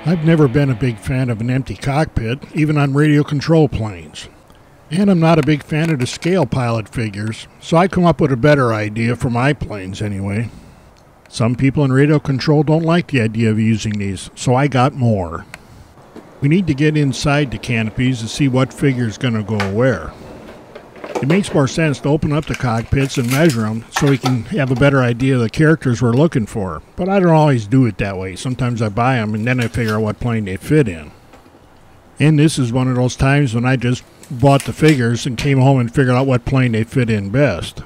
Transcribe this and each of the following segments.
I've never been a big fan of an empty cockpit, even on radio control planes. And I'm not a big fan of the scale pilot figures, so I come up with a better idea for my planes anyway. Some people in radio control don't like the idea of using these, so I got more. We need to get inside the canopies to see what figure is going to go where. It makes more sense to open up the cockpits and measure them so we can have a better idea of the characters we're looking for. But I don't always do it that way. Sometimes I buy them and then I figure out what plane they fit in. And this is one of those times when I just bought the figures and came home and figured out what plane they fit in best.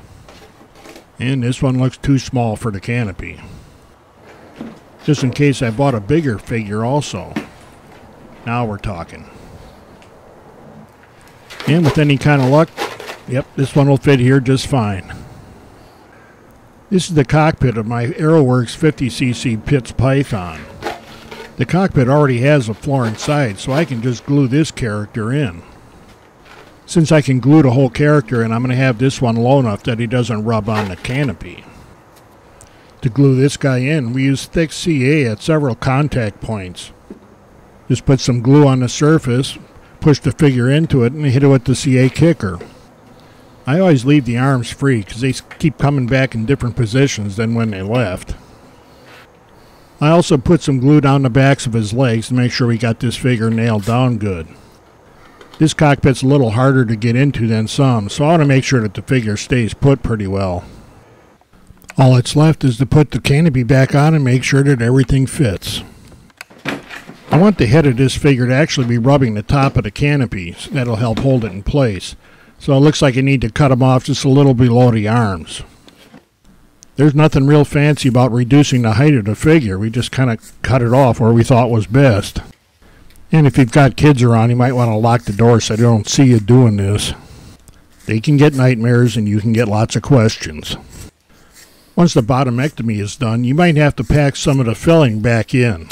And this one looks too small for the canopy. Just in case I bought a bigger figure also. Now we're talking. And with any kind of luck, yep, this one will fit here just fine. This is the cockpit of my AeroWorks 50cc Pitts Python. The cockpit already has a floor inside, so I can just glue this character in. Since I can glue the whole character in, I'm going to have this one low enough that he doesn't rub on the canopy. To glue this guy in, we use thick CA at several contact points. Just put some glue on the surface, push the figure into it, and hit it with the CA kicker. I always leave the arms free because they keep coming back in different positions than when they left. I also put some glue down the backs of his legs to make sure we got this figure nailed down good. This cockpit's a little harder to get into than some, so I want to make sure that the figure stays put pretty well. All that's left is to put the canopy back on and make sure that everything fits. I want the head of this figure to actually be rubbing the top of the canopy, so that'll help hold it in place. So it looks like I need to cut them off just a little below the arms. There's nothing real fancy about reducing the height of the figure. We just kind of cut it off where we thought was best. And if you've got kids around, you might want to lock the door so they don't see you doing this. They can get nightmares and you can get lots of questions. Once the bottomectomy is done, you might have to pack some of the filling back in.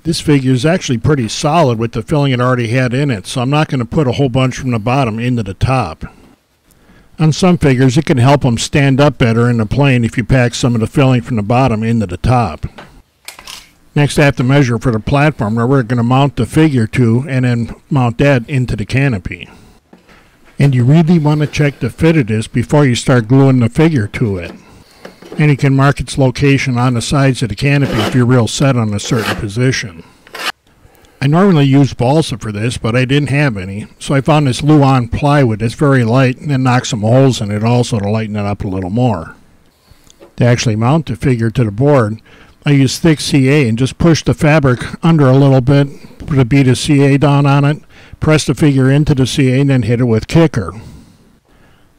This figure is actually pretty solid with the filling it already had in it, so I'm not going to put a whole bunch from the bottom into the top. On some figures, it can help them stand up better in the plane if you pack some of the filling from the bottom into the top. Next, I have to measure for the platform where we're going to mount the figure to, and then mount that into the canopy. And you really want to check the fit of this before you start gluing the figure to it. And you can mark its location on the sides of the canopy if you're real set on a certain position. I normally use balsa for this, but I didn't have any, so I found this Luan plywood that's very light and then knock some holes in it also to lighten it up a little more. To actually mount the figure to the board, I use thick CA and just push the fabric under a little bit, put a bead of CA down on it, press the figure into the CA and then hit it with kicker.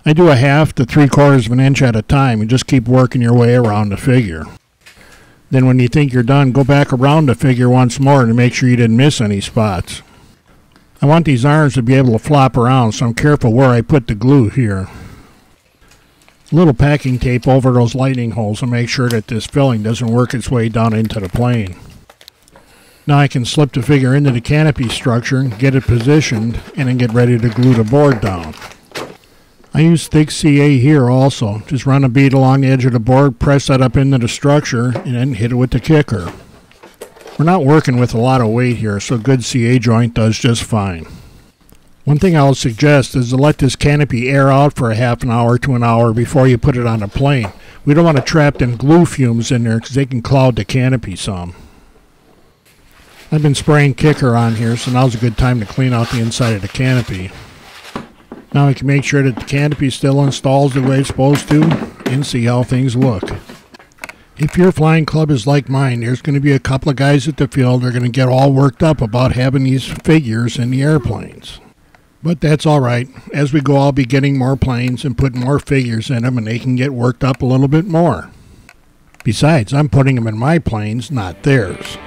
I do a 1/2 to 3/4 of an inch at a time and just keep working your way around the figure. Then when you think you're done, go back around the figure once more to make sure you didn't miss any spots. I want these arms to be able to flop around, so I'm careful where I put the glue here. A little packing tape over those lightning holes to make sure that this filling doesn't work its way down into the plane. Now I can slip the figure into the canopy structure, get it positioned, and then get ready to glue the board down. I use thick CA here also. Just run a bead along the edge of the board, press that up into the structure, and then hit it with the kicker. We're not working with a lot of weight here, so a good CA joint does just fine. One thing I'll suggest is to let this canopy air out for a 1/2 hour to an hour before you put it on a plane. We don't want to trap them glue fumes in there because they can cloud the canopy some. I've been spraying kicker on here, so now's a good time to clean out the inside of the canopy. Now I can make sure that the canopy still installs the way it's supposed to and see how things look. If your flying club is like mine, there's going to be a couple of guys at the field that are going to get all worked up about having these figures in the airplanes. But that's all right. As we go, I'll be getting more planes and putting more figures in them, and they can get worked up a little bit more. Besides, I'm putting them in my planes, not theirs.